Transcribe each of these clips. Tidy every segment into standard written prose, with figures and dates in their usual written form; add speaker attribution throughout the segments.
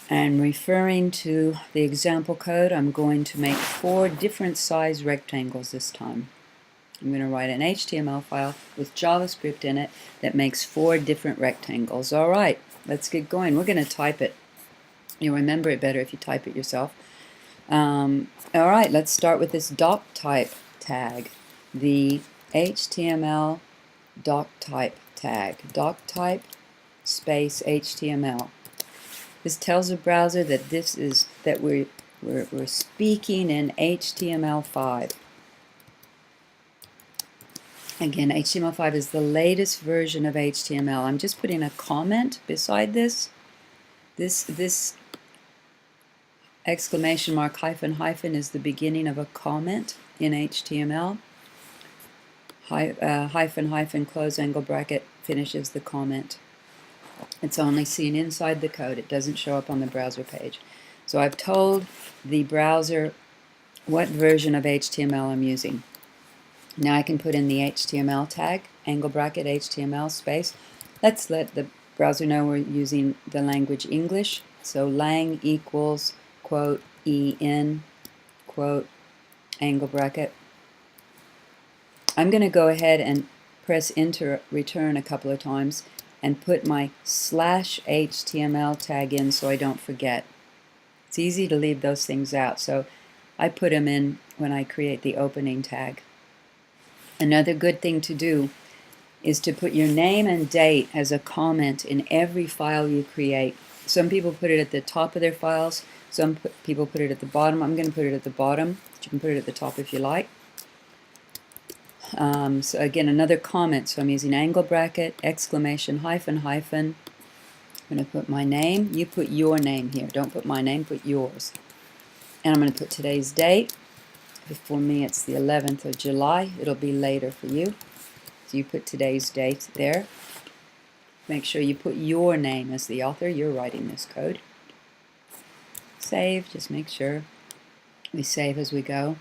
Speaker 1: And referring to the example code, I'm going to make 4 different size rectangles this time. I'm going to write an HTML file with JavaScript in it that makes 4 different rectangles. All right, let's get going. We're going to type it. You'll remember it better if you type it yourself. All right, let's start with this doctype tag, the HTML doctype tag. Doctype space HTML. This tells the browser that we're speaking in HTML5. Again, HTML5 is the latest version of HTML. I'm just putting a comment beside this. This exclamation mark hyphen hyphen is the beginning of a comment in HTML. Hyphen hyphen close angle bracket finishes the comment. It's only seen inside the code. It doesn't show up on the browser page. So I've told the browser what version of HTML I'm using. Now I can put in the HTML tag, angle bracket HTML space. Let's let the browser know we're using the language English. So lang equals quote en quote angle bracket. I'm going to go ahead and press enter return a couple of times and put my /HTML tag in so I don't forget. It's easy to leave those things out, so I put them in when I create the opening tag. Another good thing to do is to put your name and date as a comment in every file you create. Some people put it at the top of their files, some people put it at the bottom. I'm going to put it at the bottom, but you can put it at the top if you like. So again, another comment. So I'm using angle bracket, exclamation, hyphen, hyphen. I'm going to put my name. You put your name here. Don't put my name, put yours. And I'm going to put today's date. For me, it's the 11th of July. It'll be later for you. So you put today's date there. Make sure you put your name as the author. You're writing this code. Save. Just make sure we save as we go.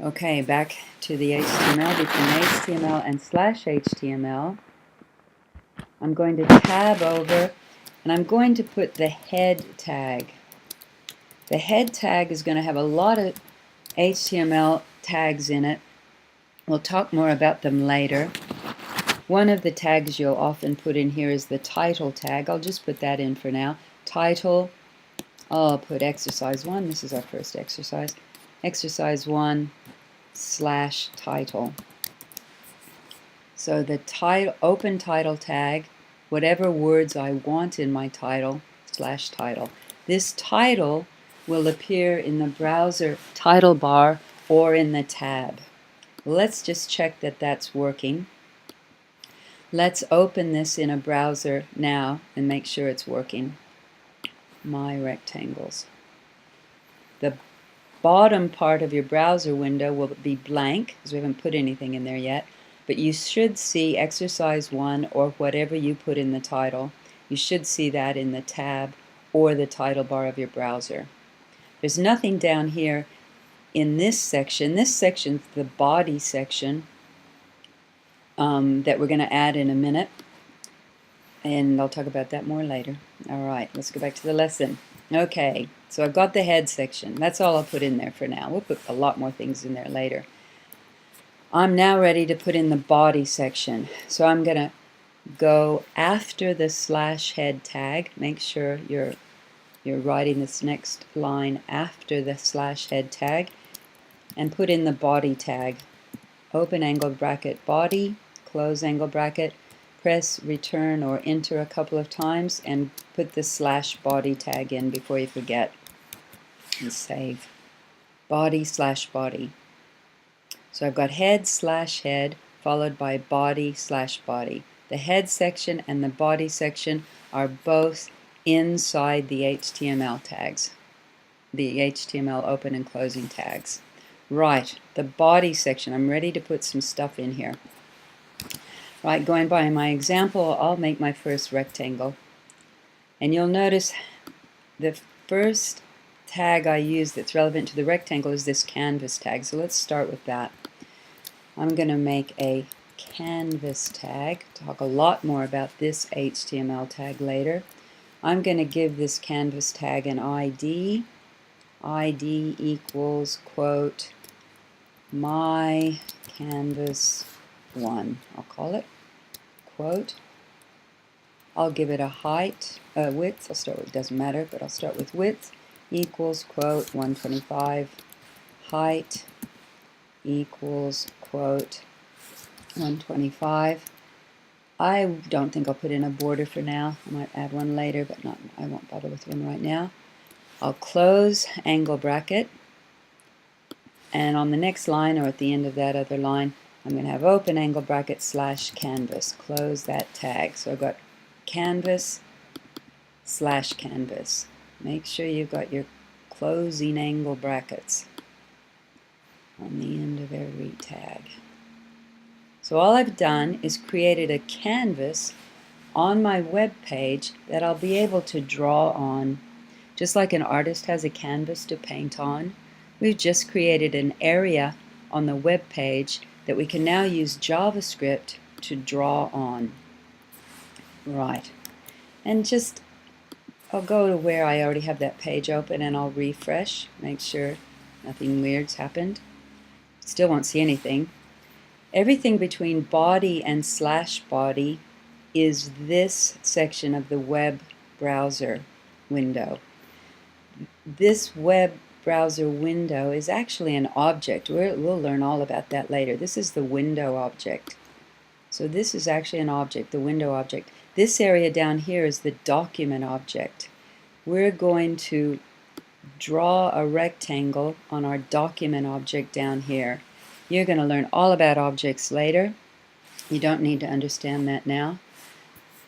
Speaker 1: Okay, back to the HTML. Between HTML and /HTML, I'm going to tab over and I'm going to put the head tag. The head tag is going to have a lot of HTML tags in it. We'll talk more about them later. One of the tags you'll often put in here is the title tag. I'll just put that in for now. Title. I'll put exercise 1. This is our first exercise. Exercise 1 /title. So the title, open title tag, whatever words I want in my title, /title. This title will appear in the browser title bar or in the tab. Let's just check that that's working. Let's open this in a browser now and make sure it's working. My rectangles. The bottom part of your browser window will be blank because we haven't put anything in there yet, but you should see exercise 1 or whatever you put in the title. You should see that in the tab or the title bar of your browser. There's nothing down here in this section. This section's the body section that we're going to add in a minute, and I'll talk about that more later. All right, let's go back to the lesson. Okay, so I've got the head section. That's all I'll put in there for now. We'll put a lot more things in there later. I'm now ready to put in the body section. So I'm going to go after the /head tag. Make sure you're writing this next line after the /head tag, and put in the body tag. Open angle bracket body, close angle bracket, press return or enter a couple of times, and put the /body tag in before you forget. And save. Body /body. So I've got head followed by body /body. The head section and the body section are both inside the HTML tags, the HTML open and closing tags. Right, the body section, I'm ready to put some stuff in here. Right, going by my example, I'll make my first rectangle. And you'll notice the first tag I use that's relevant to the rectangle is this canvas tag. So let's start with that. I'm going to make a canvas tag. Talk a lot more about this HTML tag later. I'm going to give this canvas tag an ID. ID equals, quote, my canvas 1. I'll call it, quote. I'll give it a height, width. I'll start with, it doesn't matter, but I'll start with width equals, quote, 125. Height equals, quote, 125. I don't think I'll put in a border for now. I might add one later, but I won't bother with one right now. I'll close angle bracket, and on the next line, or at the end of that other line, I'm going to have open angle bracket / canvas. Close that tag. So I've got canvas / canvas. Make sure you've got your closing angle brackets on the end of every tag. So all I've done is created a canvas on my web page that I'll be able to draw on. Just like an artist has a canvas to paint on, we've just created an area on the web page that we can now use JavaScript to draw on. Right. And just, I'll go to where I already have that page open and I'll refresh, make sure nothing weird's happened. Still won't see anything. Everything between body and /body is this section of the web browser window. This web browser window is actually an object. We'll learn all about that later. This is the window object. So this is actually an object, the window object. This area down here is the document object. We're going to draw a rectangle on our document object down here. You're going to learn all about objects later. You don't need to understand that now.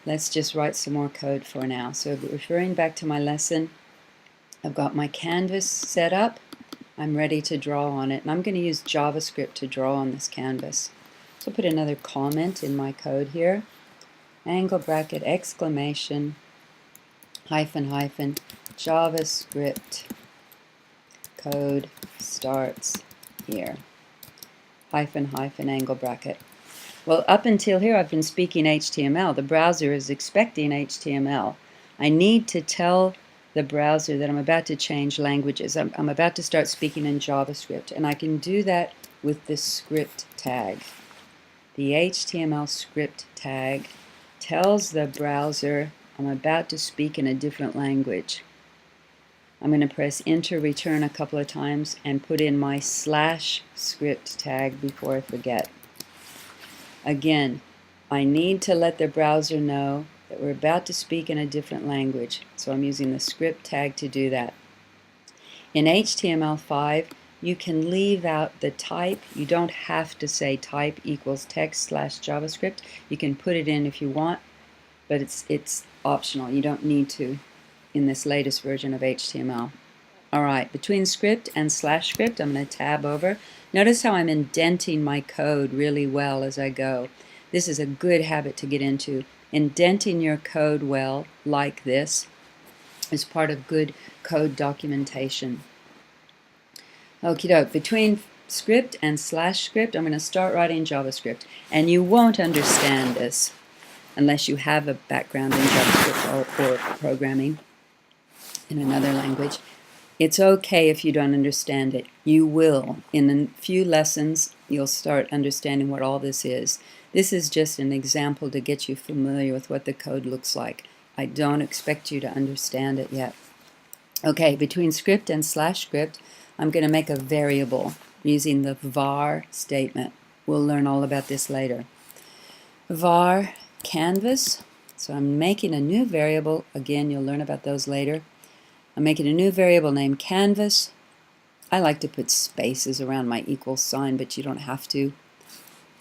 Speaker 1: Let's just write some more code for now. So referring back to my lesson, I've got my canvas set up. I'm ready to draw on it. And I'm going to use JavaScript to draw on this canvas. So I'll put another comment in my code here. Angle bracket, exclamation, hyphen, hyphen, JavaScript code starts here. Hyphen, hyphen, angle bracket. Well, up until here I've been speaking HTML. The browser is expecting HTML. I need to tell the browser that I'm about to change languages. I'm about to start speaking in JavaScript, and I can do that with the script tag. The HTML script tag tells the browser I'm about to speak in a different language. I'm going to press enter return a couple of times and put in my /script tag before I forget. Again, I need to let the browser know that we're about to speak in a different language, so I'm using the script tag to do that. In HTML5, you can leave out the type. You don't have to say type equals text / JavaScript. You can put it in if you want, but it's optional. You don't need to in this latest version of HTML. Alright, between script and /script, I'm going to tab over. Notice how I'm indenting my code really well as I go. This is a good habit to get into. Indenting your code well, like this, is part of good code documentation. Okie doke, between script and /script, I'm going to start writing JavaScript. And you won't understand this unless you have a background in JavaScript or programming in another language. It's okay if you don't understand it. You will. In a few lessons, you'll start understanding what all this is. This is just an example to get you familiar with what the code looks like. I don't expect you to understand it yet. Okay, between script and /script, I'm going to make a variable using the var statement. We'll learn all about this later. Var canvas. So I'm making a new variable. Again, you'll learn about those later. I'm making a new variable named canvas. I like to put spaces around my equal sign, but you don't have to.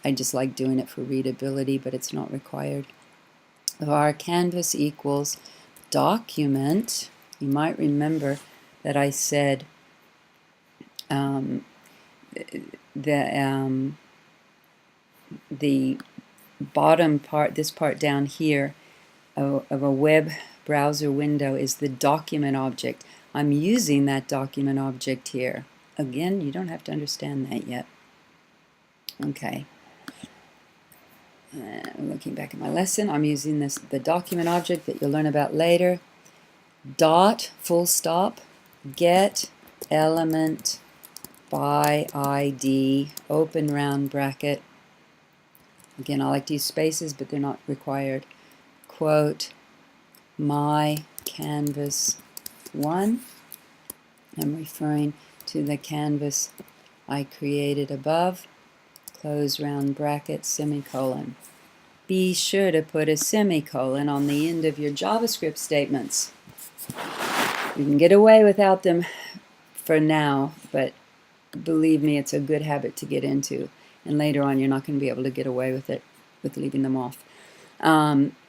Speaker 1: I just like doing it for readability, but it's not required. Var canvas equals document. You might remember that I said the bottom part, this part down here of a web browser window is the document object. I'm using that document object here. Again, you don't have to understand that yet. Okay. Looking back at my lesson, I'm using the document object that you'll learn about later. dot, full stop, get element by ID, open round bracket. Again, I like to use spaces, but they're not required. Quote, my canvas 1. I'm referring to the canvas I created above. Close round bracket, semicolon. Be sure to put a semicolon on the end of your JavaScript statements. You can get away without them for now, but believe me, it's a good habit to get into. And later on, you're not going to be able to get away with it, with leaving them off.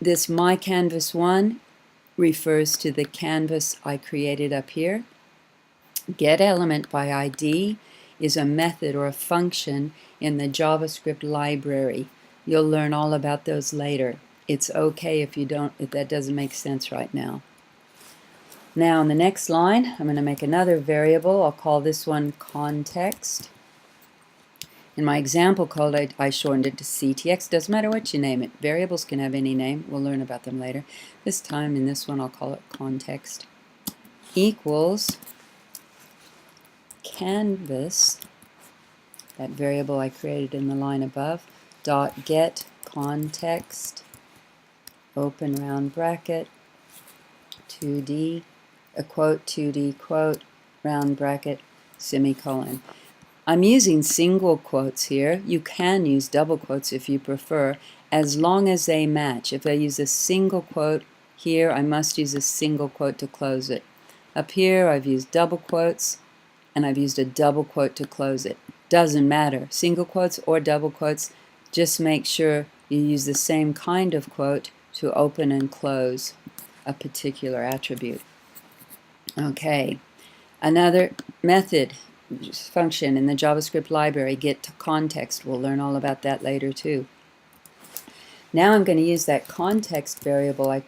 Speaker 1: This my canvas 1 refers to the canvas I created up here. Get element by ID is a method or a function in the JavaScript library. You'll learn all about those later. It's okay if that doesn't make sense right now. Now in the next line, I'm going to make another variable. I'll call this one context. In my example code, I shortened it to CTX. Doesn't matter what you name it. Variables can have any name. We'll learn about them later. This time in this one, I'll call it context. Equals canvas, that variable I created in the line above, dot get context, open round bracket, 2D, a quote, 2D quote, round bracket, semicolon. I'm using single quotes here. You can use double quotes if you prefer, as long as they match. If I use a single quote here, I must use a single quote to close it. Up here, I've used double quotes, and I've used a double quote to close it. Doesn't matter, single quotes or double quotes, just make sure you use the same kind of quote to open and close a particular attribute. Okay, another method, function in the JavaScript library, get to context. We'll learn all about that later too. Now I'm going to use that context variable I